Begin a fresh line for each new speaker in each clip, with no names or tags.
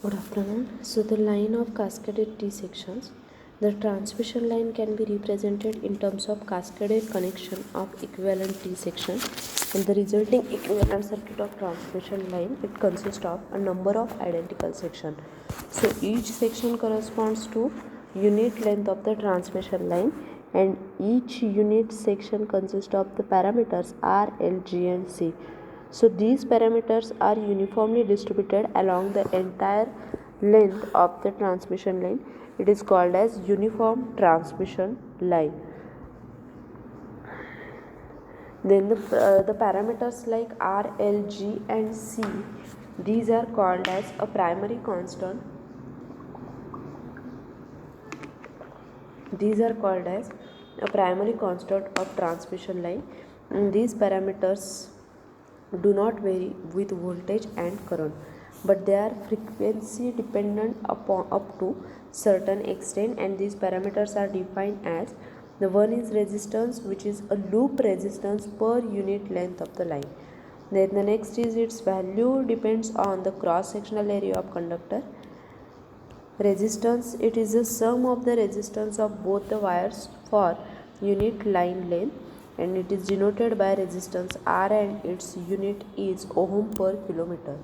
Good afternoon. So the line of cascaded T sections. The transmission line can be represented in terms of cascaded connection of equivalent T section, and the resulting equivalent circuit of transmission line, it consists of a number of identical sections. So each section corresponds to unit length of the transmission line, and each unit section consists of the parameters R, L, G and C. So these parameters are uniformly distributed along the entire length of the transmission line. It is called as uniform transmission line. Then the parameters like R, L, G and C, these are called as a primary constant. These are called as a primary constant of transmission line. And these parameters do not vary with voltage and current, but they are frequency dependent upon up to certain extent, and these parameters are defined as the one is resistance, which is a loop resistance per unit length of the line. Then the next is its value depends on the cross sectional area of conductor. Resistance, it is the sum of the resistance of both the wires for unit line length, and it is denoted by resistance R and its unit is ohm per kilometer.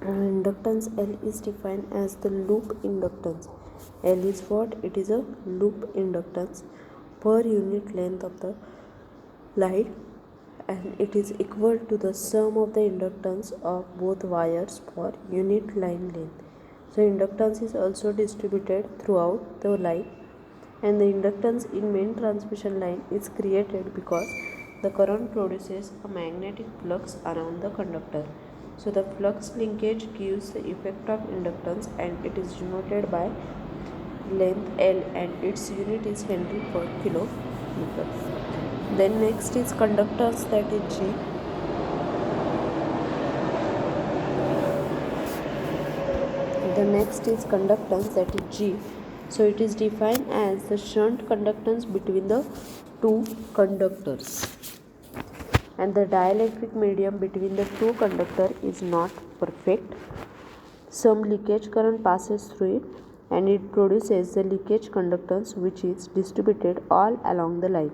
Inductance L is defined as the loop inductance. L is what? It is a loop inductance per unit length of the line, and it is equal to the sum of the inductance of both wires for unit line length. So inductance is also distributed throughout the line, and the inductance in main transmission line is created because the current produces a magnetic flux around the conductor. So the flux linkage gives the effect of inductance, and it is denoted by length L, and its unit is Henry per kilometer. Then next is conductance, that is G. The next is conductance, that is G. So it is defined as the shunt conductance between the two conductors, and the dielectric medium between the two conductors is not perfect. Some leakage current passes through it and it produces the leakage conductance which is distributed all along the line.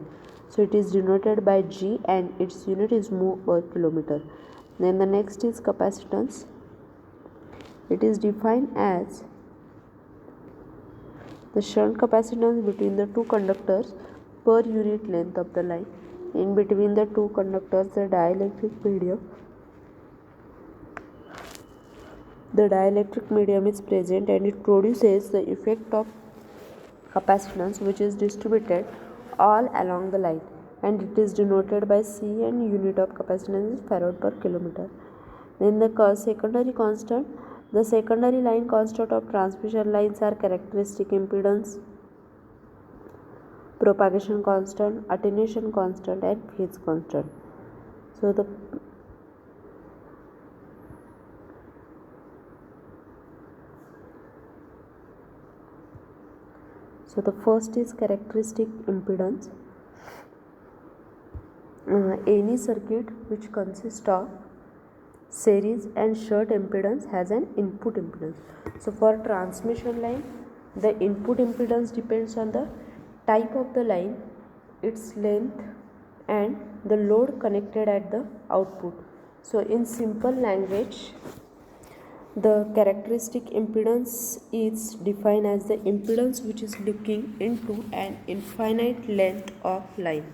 So it is denoted by G and its unit is mho per kilometer. Then the next is capacitance. It is defined as the shunt capacitance between the two conductors per unit length of the line. In between the two conductors, the dielectric medium is present and it produces the effect of capacitance which is distributed all along the line, and it is denoted by C and unit of capacitance is farad per kilometer. Then the secondary constant. The secondary line constant of transmission lines are characteristic impedance, propagation constant, attenuation constant, and phase constant. So the first is characteristic impedance. Any circuit which consists of series and shunt impedance has an input impedance. So for transmission line, the input impedance depends on the type of the line, its length, and the load connected at the output. So in simple language, the characteristic impedance is defined as the impedance which is looking into an infinite length of line.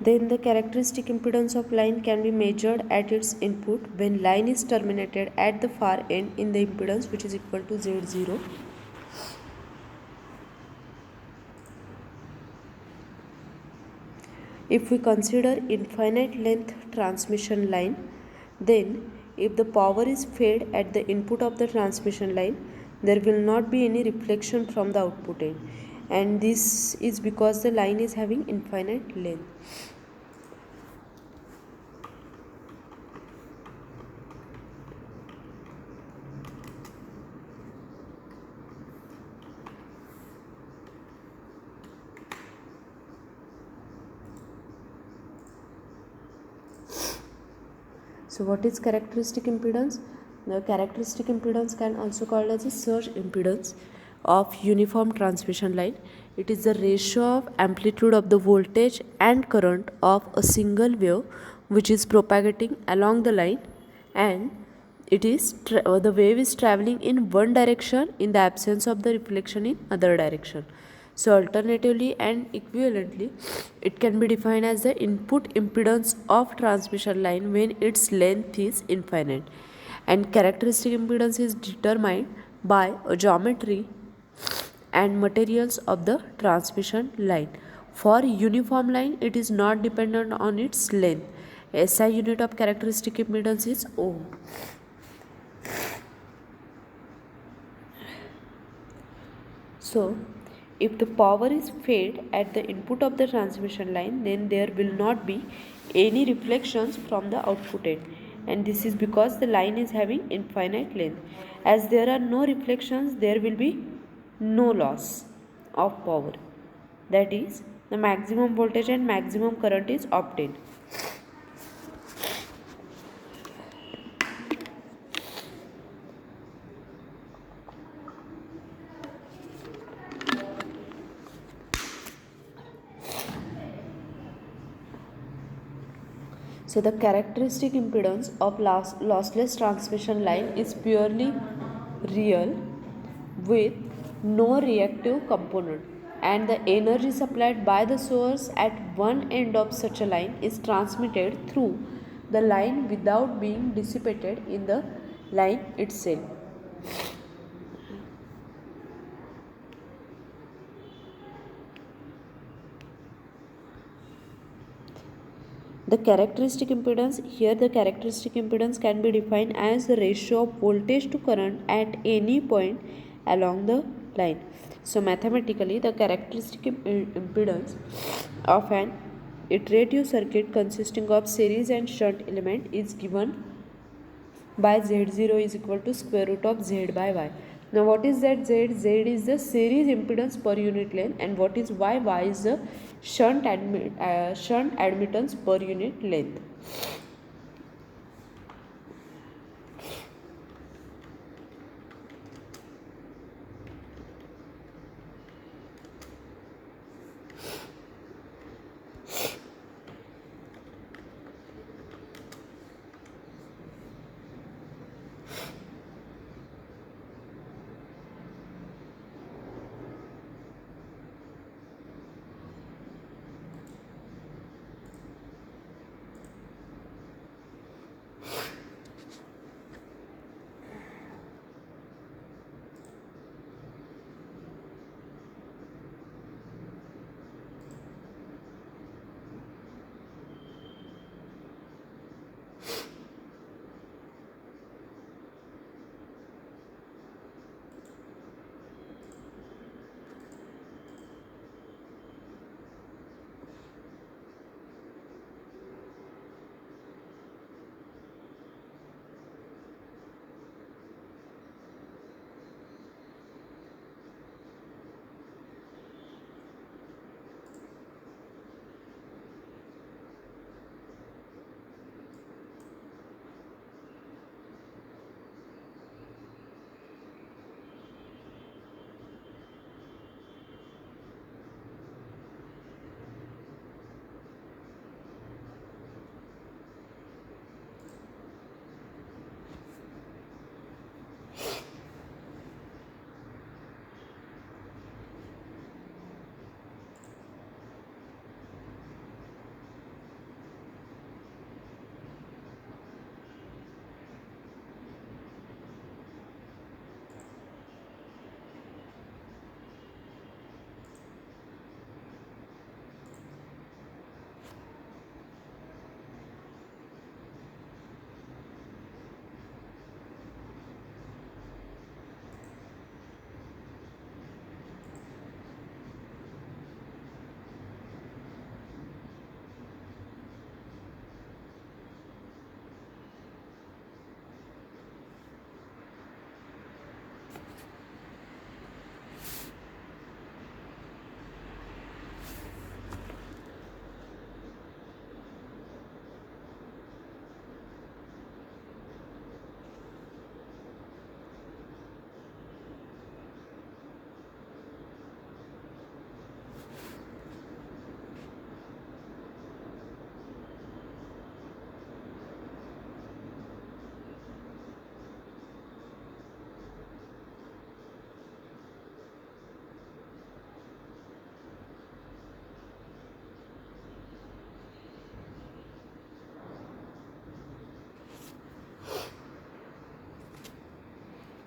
Then the characteristic impedance of line can be measured at its input when line is terminated at the far end in the impedance which is equal to Z0. If we consider infinite length transmission line, then if the power is fed at the input of the transmission line, there will not be any reflection from the output end, and this is because the line is having infinite length. So what is characteristic impedance? The characteristic impedance can also called as a surge impedance of uniform transmission line. It is the ratio of amplitude of the voltage and current of a single wave which is propagating along the line, and it is the wave is traveling in one direction in the absence of the reflection in other direction. So alternatively and equivalently, it can be defined as the input impedance of transmission line when its length is infinite, and characteristic impedance is determined by a geometry and materials of the transmission line. For uniform line, it is not dependent on its length. SI unit of characteristic impedance is ohm. So if the power is fed at the input of the transmission line, then there will not be any reflections from the output end, and this is because the line is having infinite length. As there are no reflections, there will be no loss of power, that is, the maximum voltage and maximum current is obtained. So the characteristic impedance of lossless transmission line is purely real with no reactive component, and the energy supplied by the source at one end of such a line is transmitted through the line without being dissipated in the line itself. The characteristic impedance, here the characteristic impedance can be defined as the ratio of voltage to current at any point along the line. So mathematically, the characteristic impedance of an iterative circuit consisting of series and shunt element is given by z0 is equal to square root of z by y. Now what is that z? Z is the series impedance per unit length, and what is y? Y is the shunt admittance per unit length.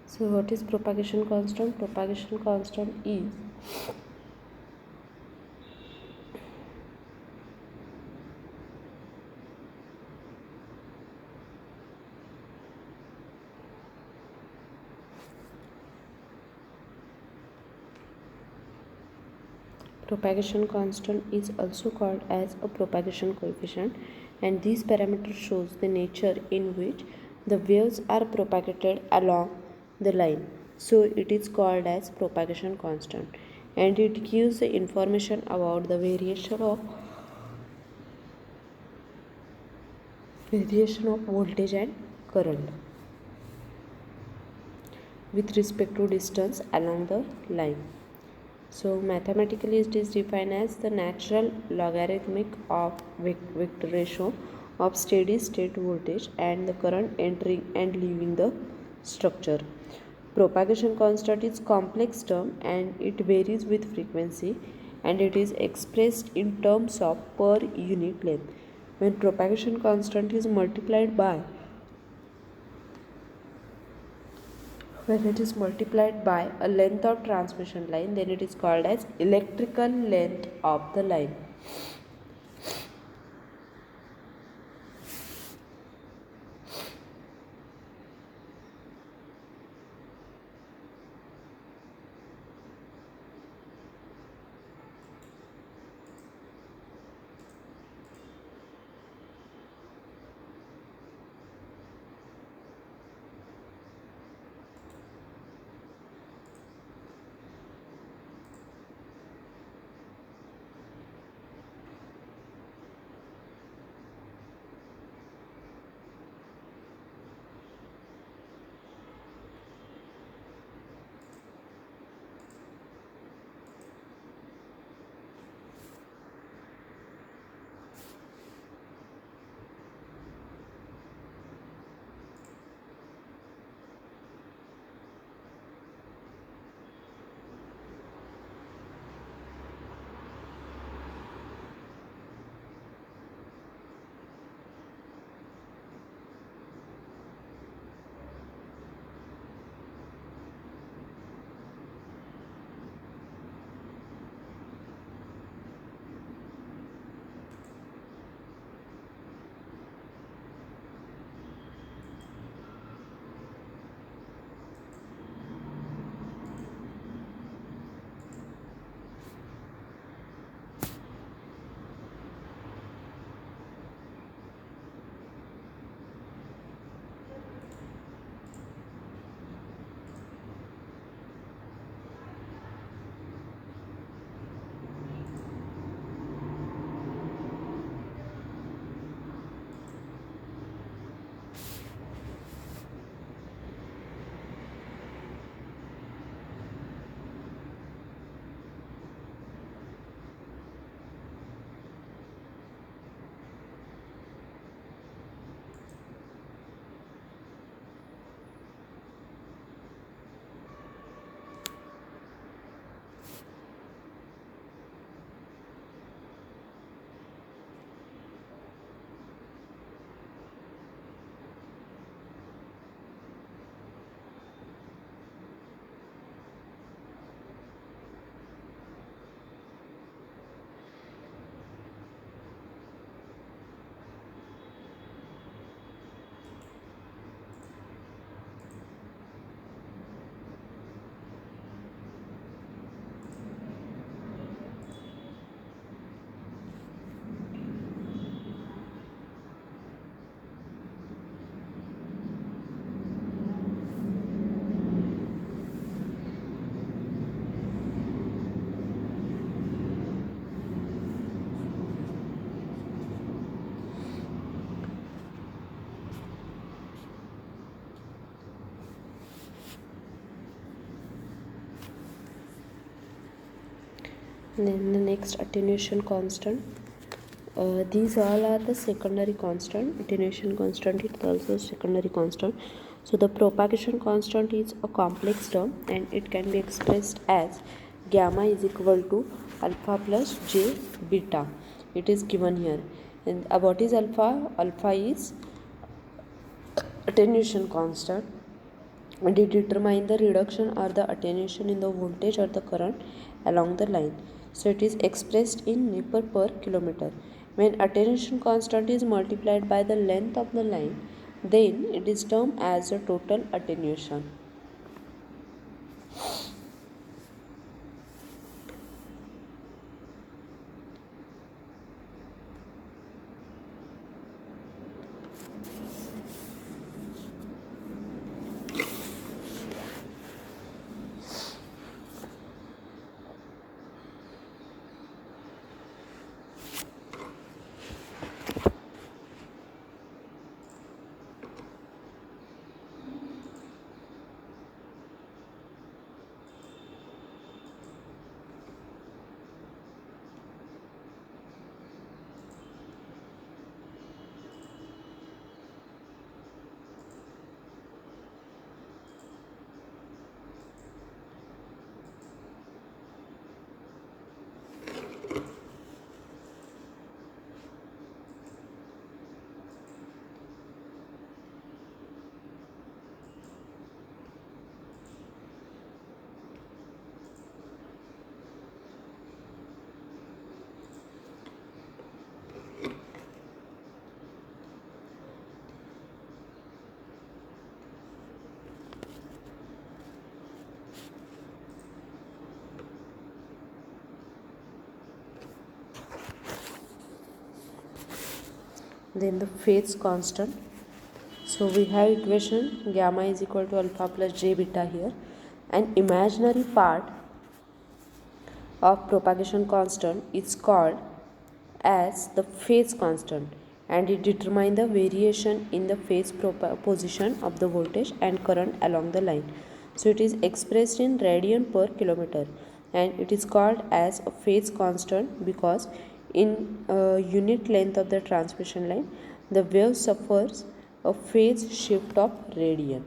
So what is propagation constant? Propagation constant is also called as a propagation coefficient, and this parameter shows the nature in which the waves are propagated along the line. So it is called as propagation constant, and it gives the information about the variation of voltage and current with respect to distance along the line. So mathematically it is defined as the natural logarithmic of vector ratio of steady state voltage and the current entering and leaving the structure. Propagation constant is complex term and it varies with frequency, and it is expressed in terms of per unit length. When propagation constant is multiplied by when it is multiplied by a length of transmission line, then it is called as electrical length of the line. Then the next attenuation constant. These all are the secondary constant. Attenuation constant is also secondary constant. So the propagation constant is a complex term and it can be expressed as gamma is equal to alpha plus j beta. It is given here. And what is alpha? Alpha is attenuation constant and it determines the reduction or the attenuation in the voltage or the current along the line. So it is expressed in Nipper per kilometer. When attenuation constant is multiplied by the length of the line, then it is termed as a total attenuation. Then the phase constant. So we have equation gamma is equal to alpha plus j beta here. An imaginary part of propagation constant is called as the phase constant and it determines the variation in the phase position of the voltage and current along the line. So it is expressed in radian per kilometer and it is called as a phase constant because in unit length of the transmission line the wave suffers a phase shift of radian.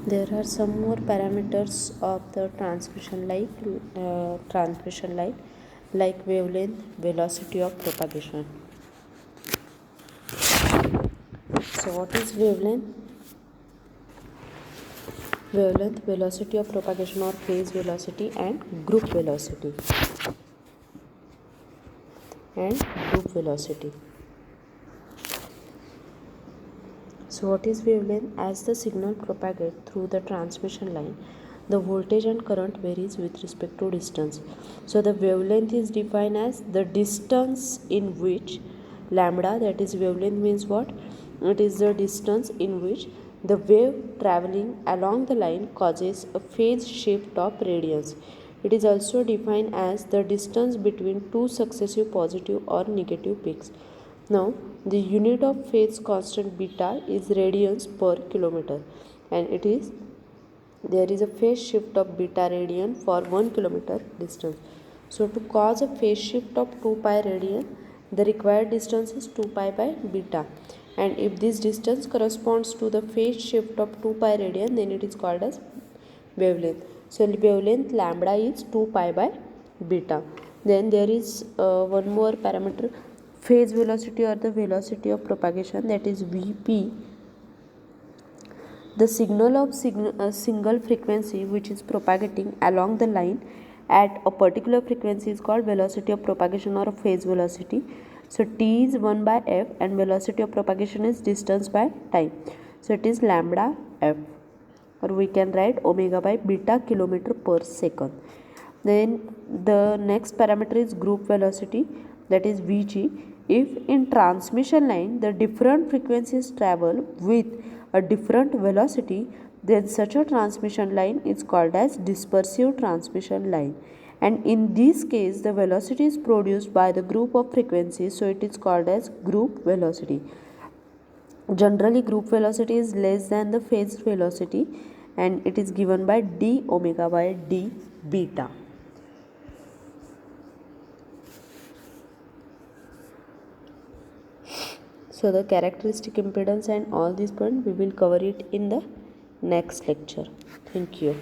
There are some more parameters of the transmission line like wavelength, velocity of propagation. So what is wavelength? Wavelength, velocity of propagation or phase velocity, and group velocity. So what is wavelength? As the signal propagates through the transmission line, the voltage and current varies with respect to distance. So the wavelength is defined as the distance in which lambda, that is wavelength means what? It is the distance in which the wave traveling along the line causes a phase shift of radiance. It is also defined as the distance between two successive positive or negative peaks. Now, the unit of phase constant beta is radians per kilometer, and there is a phase shift of beta radian for 1 kilometer distance. So, to cause a phase shift of 2 pi radian, the required distance is 2 pi by beta, and if this distance corresponds to the phase shift of 2 pi radian, then it is called as wavelength. So, wavelength lambda is 2 pi by beta. Then there is one more parameter, phase velocity or the velocity of propagation, that is Vp. The signal of a single frequency which is propagating along the line at a particular frequency is called velocity of propagation or phase velocity. So T is 1 by f and velocity of propagation is distance by time. So it is lambda f, or we can write omega by beta kilometer per second. Then the next parameter is group velocity, that is Vg. If in transmission line the different frequencies travel with a different velocity, then such a transmission line is called as dispersive transmission line. And in this case, the velocity is produced by the group of frequencies, so it is called as group velocity. Generally, group velocity is less than the phase velocity, and it is given by d omega by d beta. So the characteristic impedance and all these points we will cover it in the next lecture. Thank you.